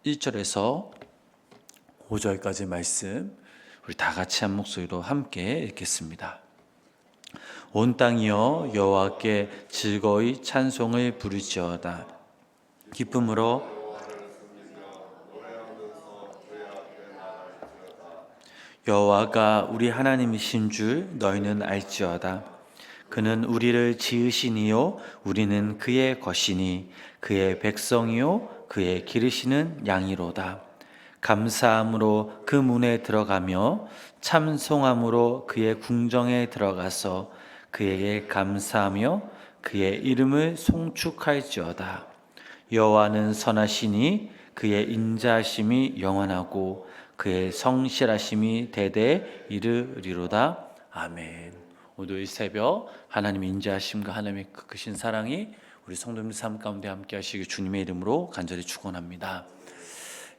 1절에서 5절까지 말씀 우리 다 같이 한 목소리로 함께 읽겠습니다. 온 땅이여 여호와께 즐거이 찬송을 부르짖어다. 기쁨으로 여호와가 우리 하나님이신 줄 너희는 알지어다. 그는 우리를 지으시니요 우리는 그의 것이니 그의 백성이요 그의 기르시는 양이로다. 감사함으로 그 문에 들어가며 찬송함으로 그의 궁정에 들어가서 그에게 감사하며 그의 이름을 송축할지어다. 여호와는 선하시니 그의 인자하심이 영원하고 그의 성실하심이 대대 이르리로다. 아멘. 오늘 이 새벽 하나님의 인자하심과 하나님의 크신 사랑이 우리 성도님 삶 가운데 함께 하시기 주님의 이름으로 간절히 축원합니다.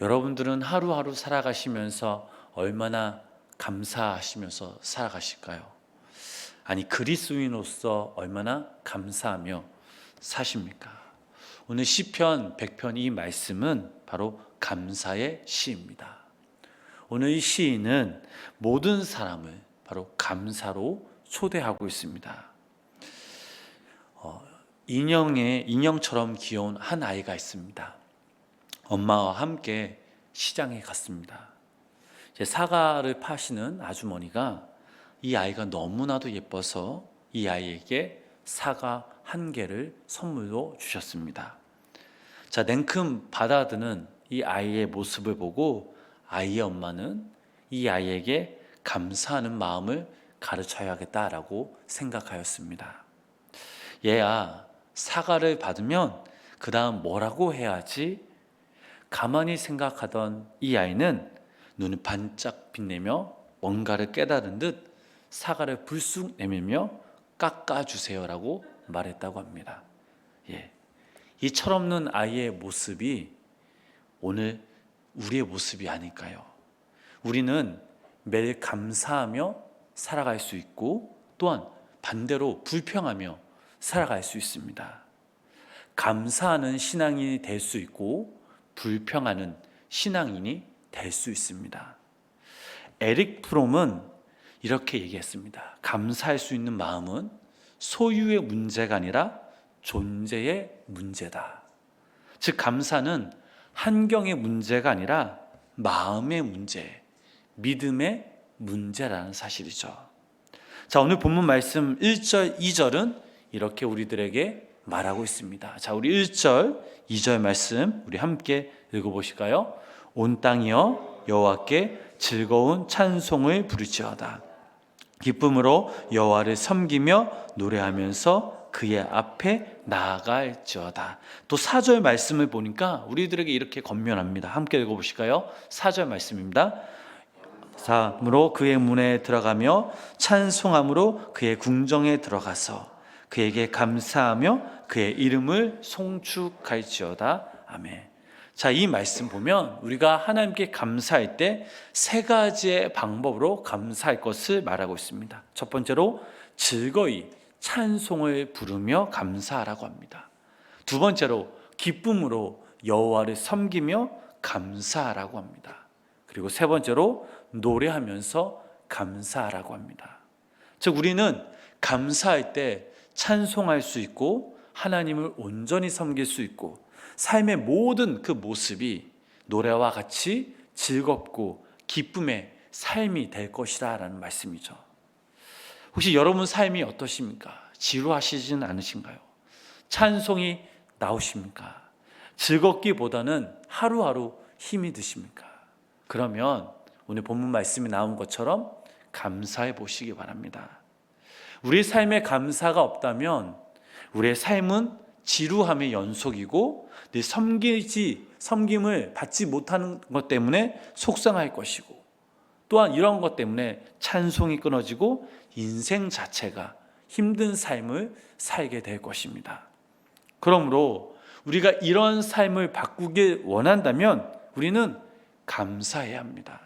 여러분들은 하루하루 살아가시면서 얼마나 감사하시면서 살아가실까요? 아니 그리스도인으로서 얼마나 감사하며 사십니까? 오늘 시편 100편 이 말씀은 바로 감사의 시입니다. 오늘 이 시인은 모든 사람을 바로 감사로 초대하고 있습니다. 인형처럼 귀여운 한 아이가 있습니다. 엄마와 함께 시장에 갔습니다. 사과를 파시는 아주머니가 이 아이가 너무나도 예뻐서 이 아이에게 사과 한 개를 선물로 주셨습니다. 냉큼 받아드는 이 아이의 모습을 보고 아이의 엄마는 이 아이에게 감사하는 마음을 가르쳐야겠다라고 생각하였습니다. 얘야, 사과를 받으면 그 다음 뭐라고 해야지? 가만히 생각하던 이 아이는 눈을 반짝 빛내며 뭔가를 깨달은 듯 사과를 불쑥 내밀며 깎아주세요라고 말했다고 합니다. 이 철없는 아이의 모습이 오늘 우리의 모습이 아닐까요? 우리는 매일 감사하며 살아갈 수 있고 또한 반대로 불평하며 살아갈 수 있습니다. 감사하는 신앙인이 될 수 있고 불평하는 신앙인이 될 수 있습니다. 에릭 프롬은 이렇게 얘기했습니다. 감사할 수 있는 마음은 소유의 문제가 아니라 존재의 문제다. 즉 감사는 환경의 문제가 아니라 마음의 문제, 믿음의 문제라는 사실이죠. 오늘 본문 말씀 1절, 2절은 이렇게 우리들에게 말하고 있습니다. 우리 1절, 2절 말씀 우리 함께 읽어보실까요? 온 땅이여 여호와께 즐거운 찬송을 부르짖어다. 기쁨으로 여호와를 섬기며 노래하면서 그의 앞에 나아갈지어다. 또 4절 말씀을 보니까 우리들에게 이렇게 권면합니다. 함께 읽어보실까요? 4절 말씀입니다. 감사함으로 그의 문에 들어가며 찬송함으로 그의 궁정에 들어가서 그에게 감사하며 그의 이름을 송축할지어다. 아멘. 이 말씀 보면 우리가 하나님께 감사할 때 세 가지의 방법으로 감사할 것을 말하고 있습니다. 첫 번째로 즐거이 찬송을 부르며 감사하라고 합니다. 두 번째로 기쁨으로 여호와를 섬기며 감사하라고 합니다. 그리고 세 번째로 노래하면서 감사하라고 합니다. 우리는 감사할 때 찬송할 수 있고 하나님을 온전히 섬길 수 있고 삶의 모든 그 모습이 노래와 같이 즐겁고 기쁨의 삶이 될 것이다 라는 말씀이죠. 혹시 여러분 삶이 어떠십니까? 지루하시진 않으신가요? 찬송이 나오십니까? 즐겁기보다는 하루하루 힘이 드십니까? 그러면 오늘 본문 말씀이 나온 것처럼 감사해 보시기 바랍니다. 우리 삶에 감사가 없다면 우리의 삶은 지루함의 연속이고 내 섬김을 받지 못하는 것 때문에 속상할 것이고 또한 이런 것 때문에 찬송이 끊어지고 인생 자체가 힘든 삶을 살게 될 것입니다. 그러므로 우리가 이런 삶을 바꾸길 원한다면 우리는 감사해야 합니다.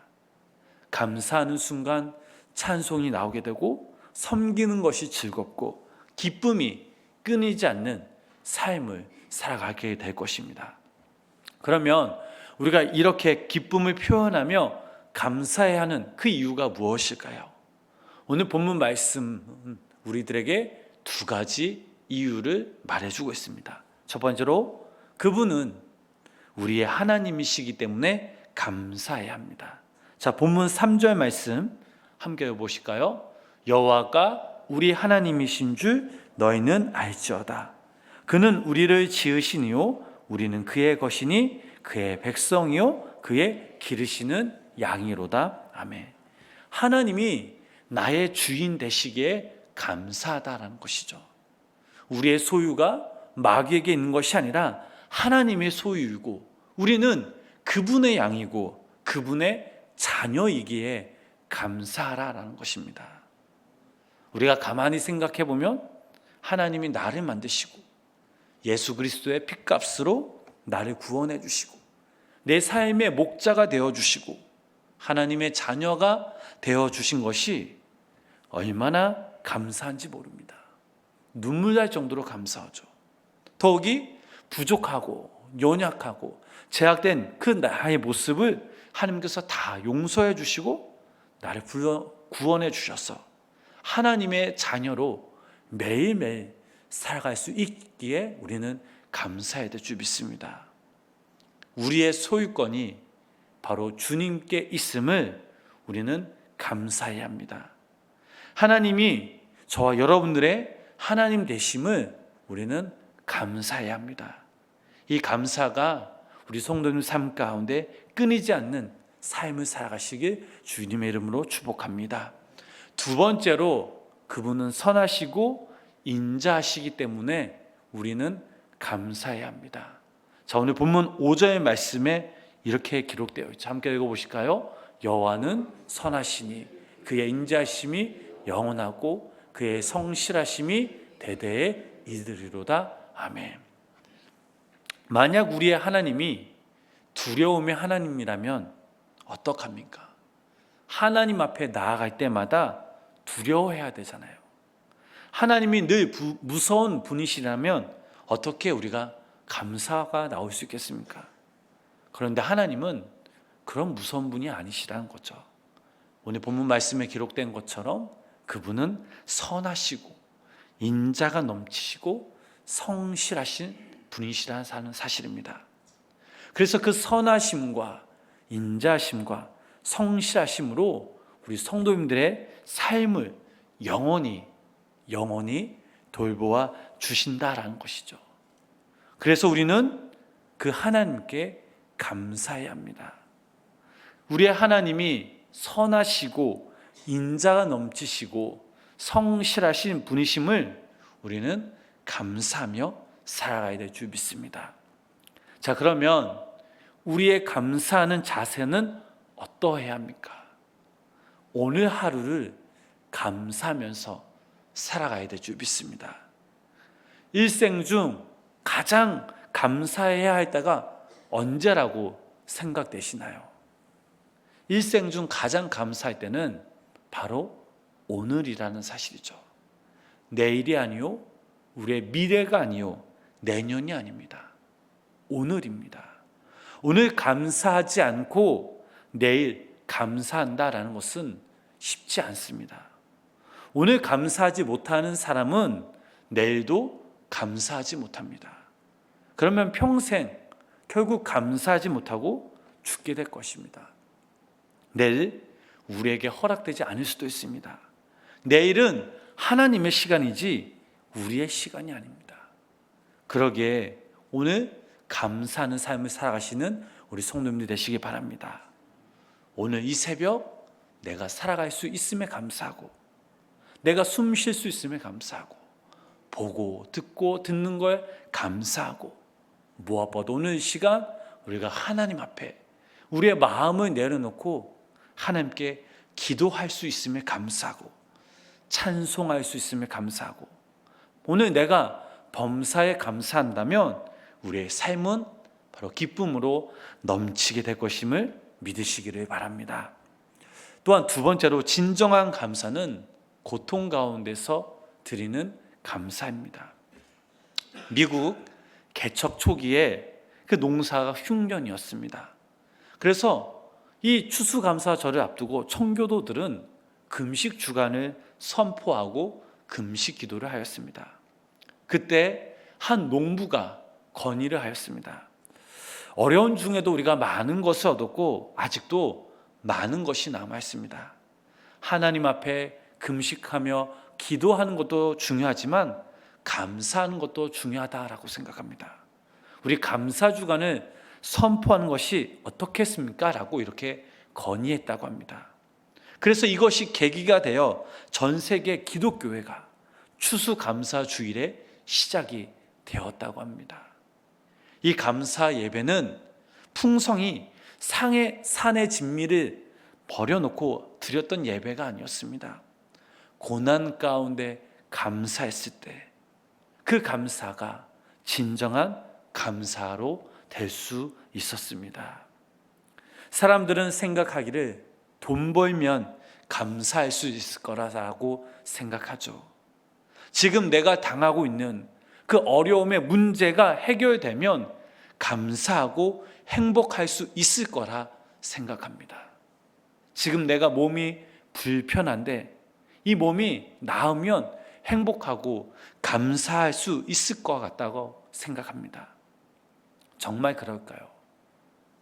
감사하는 순간 찬송이 나오게 되고 섬기는 것이 즐겁고 기쁨이 끊이지 않는 삶을 살아가게 될 것입니다. 그러면 우리가 이렇게 기쁨을 표현하며 감사해야 하는 그 이유가 무엇일까요? 오늘 본문 말씀은 우리들에게 두 가지 이유를 말해주고 있습니다. 첫 번째로 그분은 우리의 하나님이시기 때문에 감사해야 합니다. 자, 본문 3절 말씀 함께 보실까요? 여호와가 우리 하나님이신 줄 너희는 알지어다. 그는 우리를 지으시니요 우리는 그의 것이니 그의 백성이요 그의 기르시는 양이로다. 아멘. 하나님이 나의 주인 되시기에 감사하다라는 것이죠. 우리의 소유가 마귀에게 있는 것이 아니라 하나님의 소유이고 우리는 그분의 양이고 그분의 자녀이기에 감사하라라는 것입니다. 우리가 가만히 생각해 보면 하나님이 나를 만드시고 예수 그리스도의 핏값으로 나를 구원해 주시고 내 삶의 목자가 되어 주시고 하나님의 자녀가 되어 주신 것이 얼마나 감사한지 모릅니다. 눈물 날 정도로 감사하죠. 더욱이 부족하고 연약하고 제약된 그 나의 모습을 하나님께서 다 용서해 주시고 나를 구원해 주셔서 하나님의 자녀로 매일매일 살아갈 수 있기에 우리는 감사해야 될 줄 믿습니다. 우리의 소유권이 바로 주님께 있음을 우리는 감사해야 합니다. 하나님이 저와 여러분들의 하나님 되심을 우리는 감사해야 합니다. 이 감사가 우리 성도님 삶 가운데 끊이지 않는 삶을 살아가시길 주님의 이름으로 축복합니다. 두 번째로 그분은 선하시고 인자하시기 때문에 우리는 감사해야 합니다. 자, 오늘 본문 5절 말씀에 이렇게 기록되어 있죠. 함께 읽어보실까요? 여호와는 선하시니 그의 인자하심이 영원하고 그의 성실하심이 대대에 이르리로다. 아멘. 만약 우리의 하나님이 두려움의 하나님이라면 어떡합니까? 하나님 앞에 나아갈 때마다 두려워해야 되잖아요. 하나님이 늘 무서운 분이시라면 어떻게 우리가 감사가 나올 수 있겠습니까? 그런데 하나님은 그런 무서운 분이 아니시라는 거죠. 오늘 본문 말씀에 기록된 것처럼 그분은 선하시고 인자가 넘치시고 성실하신 분이시라는 사실입니다. 그래서 그 선하심과 인자심과 성실하심으로 우리 성도님들의 삶을 영원히 돌보아 주신다라는 것이죠. 그래서 우리는 그 하나님께 감사해야 합니다. 우리의 하나님이 선하시고 인자가 넘치시고 성실하신 분이심을 우리는 감사하며 살아가야 될 줄 믿습니다. 자, 그러면 우리의 감사하는 자세는 어떠해야 합니까? 오늘 하루를 감사하면서 살아가야 될 줄 믿습니다. 일생 중 가장 감사해야 할 때가 언제라고 생각되시나요? 일생 중 가장 감사할 때는 바로 오늘이라는 사실이죠. 내일이 아니요, 우리의 미래가 아니요, 내년이 아닙니다. 오늘입니다. 오늘 감사하지 않고 내일 감사한다라는 것은 쉽지 않습니다. 오늘 감사하지 못하는 사람은 내일도 감사하지 못합니다. 그러면 평생 결국 감사하지 못하고 죽게 될 것입니다. 내일 우리에게 허락되지 않을 수도 있습니다. 내일은 하나님의 시간이지 우리의 시간이 아닙니다. 그러기에 오늘 감사하는 삶을 살아가시는 우리 성도님들 되시기 바랍니다. 오늘 이 새벽 내가 살아갈 수 있음에 감사하고 내가 숨 쉴 수 있음에 감사하고 보고 듣고 듣는 걸 감사하고 무엇보다 오늘 이 시간 우리가 하나님 앞에 우리의 마음을 내려놓고 하나님께 기도할 수 있음에 감사하고 찬송할 수 있음에 감사하고 오늘 내가 범사에 감사한다면 우리의 삶은 바로 기쁨으로 넘치게 될 것임을 믿으시기를 바랍니다. 또한 두 번째로 진정한 감사는 고통 가운데서 드리는 감사입니다. 미국 개척 초기에 그 농사가 흉년이었습니다. 그래서 이 추수감사절을 앞두고 청교도들은 금식 주간을 선포하고 금식 기도를 하였습니다. 그때 한 농부가 건의를 하였습니다. 어려운 중에도 우리가 많은 것을 얻었고 아직도 많은 것이 남아 있습니다. 하나님 앞에 금식하며 기도하는 것도 중요하지만 감사하는 것도 중요하다라고 생각합니다. 우리 감사 주간을 선포하는 것이 어떻겠습니까? 라고 이렇게 건의했다고 합니다. 그래서 이것이 계기가 되어 전 세계 기독교회가 추수감사 주일의 시작이 되었다고 합니다. 이 감사 예배는 풍성이 산의 진미를 버려놓고 드렸던 예배가 아니었습니다. 고난 가운데 감사했을 때 그 감사가 진정한 감사로 될 수 있었습니다. 사람들은 생각하기를 돈 벌면 감사할 수 있을 거라고 생각하죠. 지금 내가 당하고 있는 그 어려움의 문제가 해결되면 감사하고 행복할 수 있을 거라 생각합니다. 지금 내가 몸이 불편한데 이 몸이 나으면 행복하고 감사할 수 있을 것 같다고 생각합니다. 정말 그럴까요?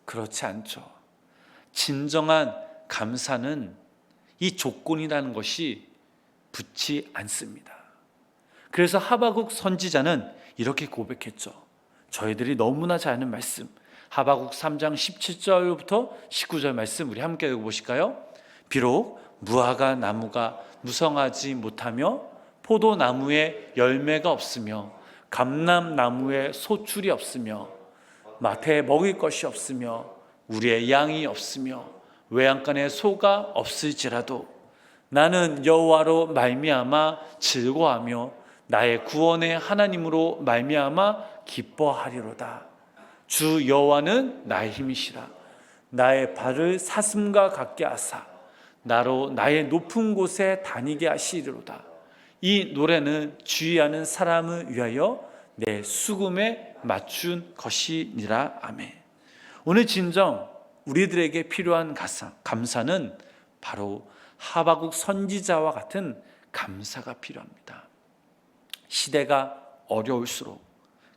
그렇지 않죠. 진정한 감사는 이 조건이라는 것이 붙지 않습니다. 그래서 하박국 선지자는 이렇게 고백했죠. 저희들이 너무나 잘 아는 말씀, 하박국 3장 17절부터 19절 말씀 우리 함께 읽어보실까요? 비록 무화과 나무가 무성하지 못하며 포도나무에 열매가 없으며 감람나무에 소출이 없으며 마태에 먹을 것이 없으며 우리의 양이 없으며 외양간에 소가 없을지라도 나는 여호와로 말미암아 즐거워하며 나의 구원의 하나님으로 말미암아 기뻐하리로다. 주 여호와는 나의 힘이시라. 나의 발을 사슴과 같게 하사 나로 나의 높은 곳에 다니게 하시리로다. 이 노래는 주의하는 사람을 위하여 내 수금에 맞춘 것이니라. 아멘. 오늘 진정 우리들에게 필요한 감사는 바로 하박국 선지자와 같은 감사가 필요합니다. 시대가 어려울수록,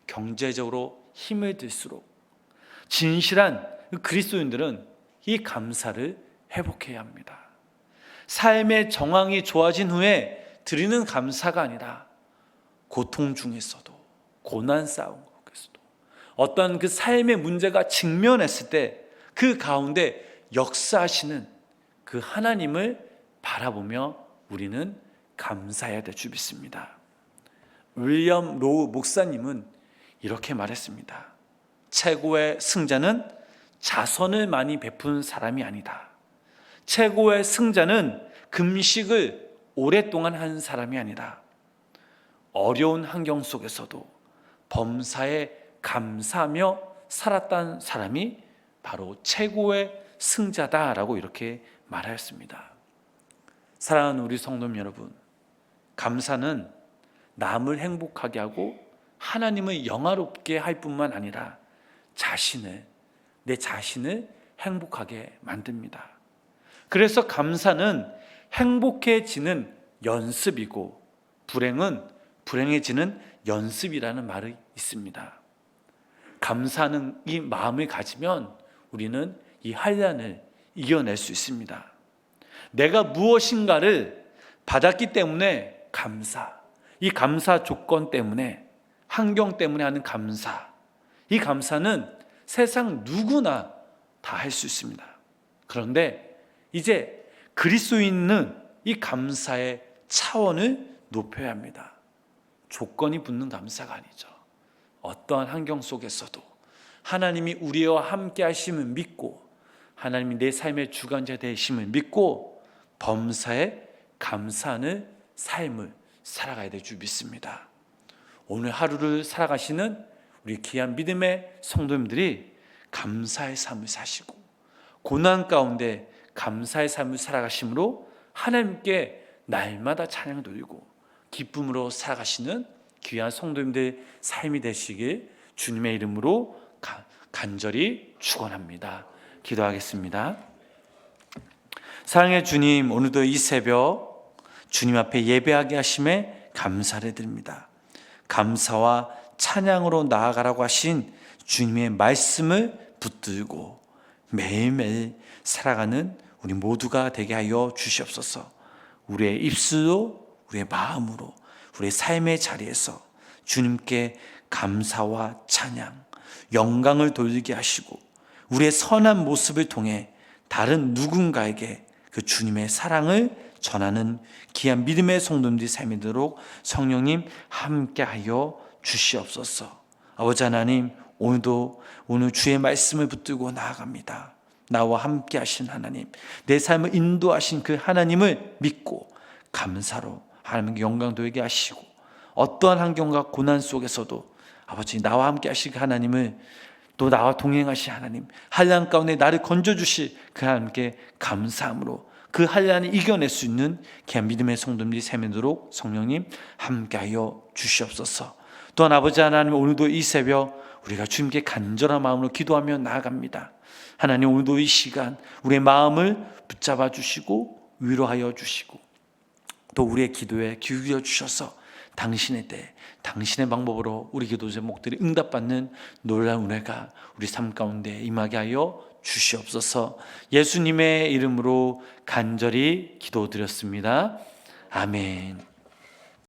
경제적으로 힘을 들수록 진실한 그리스도인들은 이 감사를 회복해야 합니다. 삶의 정황이 좋아진 후에 드리는 감사가 아니라 고통 중에서도, 고난 싸움 속에서도, 어떤 그 삶의 문제가 직면했을 때 그 가운데 역사하시는 그 하나님을 바라보며 우리는 감사해야 될 줄 믿습니다. 윌리엄 로우 목사님은 이렇게 말했습니다. 최고의 승자는 자선을 많이 베푼 사람이 아니다. 최고의 승자는 금식을 오랫동안 한 사람이 아니다. 어려운 환경 속에서도 범사에 감사하며 살았던 사람이 바로 최고의 승자다라고 이렇게 말하였습니다. 사랑하는 우리 성도님 여러분, 감사는 남을 행복하게 하고 하나님을 영화롭게 할 뿐만 아니라 내 자신을 행복하게 만듭니다. 그래서 감사는 행복해지는 연습이고 불행은 불행해지는 연습이라는 말이 있습니다. 감사하는 이 마음을 가지면 우리는 이 환난을 이겨낼 수 있습니다. 내가 무엇인가를 받았기 때문에 이 감사 조건 때문에, 환경 때문에 하는 감사, 이 감사는 세상 누구나 다 할 수 있습니다. 그런데 이제 그리스도인은 이 감사의 차원을 높여야 합니다. 조건이 붙는 감사가 아니죠. 어떠한 환경 속에서도 하나님이 우리와 함께 하심을 믿고, 하나님이 내 삶의 주관자 되심을 믿고 범사에 감사하는 삶을 살아가야 될 줄 믿습니다. 오늘 하루를 살아가시는 우리 귀한 믿음의 성도님들이 감사의 삶을 사시고 고난 가운데 감사의 삶을 살아가심으로 하나님께 날마다 찬양을 돌리고 기쁨으로 살아가시는 귀한 성도님들의 삶이 되시길 주님의 이름으로 간절히 축원합니다. 기도하겠습니다. 사랑의 주님, 오늘도 이 새벽 주님 앞에 예배하게 하심에 감사를 드립니다. 감사와 찬양으로 나아가라고 하신 주님의 말씀을 붙들고 매일매일 살아가는 우리 모두가 되게 하여 주시옵소서. 우리의 입술로, 우리의 마음으로, 우리의 삶의 자리에서 주님께 감사와 찬양, 영광을 돌리게 하시고 우리의 선한 모습을 통해 다른 누군가에게 그 주님의 사랑을 전하는 귀한 믿음의 성도님들이 삶이 되도록 성령님 함께하여 주시옵소서. 아버지 하나님, 오늘 주의 말씀을 붙들고 나아갑니다. 나와 함께 하신 하나님, 내 삶을 인도하신 그 하나님을 믿고 감사로 하나님께 영광 돌리게 하시고 어떠한 환경과 고난 속에서도 아버지 나와 함께 하실 하나님을, 또 나와 동행하실 하나님, 한란 가운데 나를 건져주실 그 하나님께 감사함으로 그 한란을 이겨낼 수 있는 귀한 믿음의 성도님들이 세면도록 성령님 함께하여 주시옵소서. 또한 아버지 하나님, 오늘도 이 새벽 우리가 주님께 간절한 마음으로 기도하며 나아갑니다. 하나님, 오늘도 이 시간 우리의 마음을 붙잡아 주시고 위로하여 주시고 또 우리의 기도에 귀 기울여 주셔서 당신의 때, 당신의 방법으로 우리 기도 제목들이 응답받는 놀라운 은혜가 우리 삶 가운데 임하게 하여 주시옵소서. 예수님의 이름으로 간절히 기도드렸습니다. 아멘.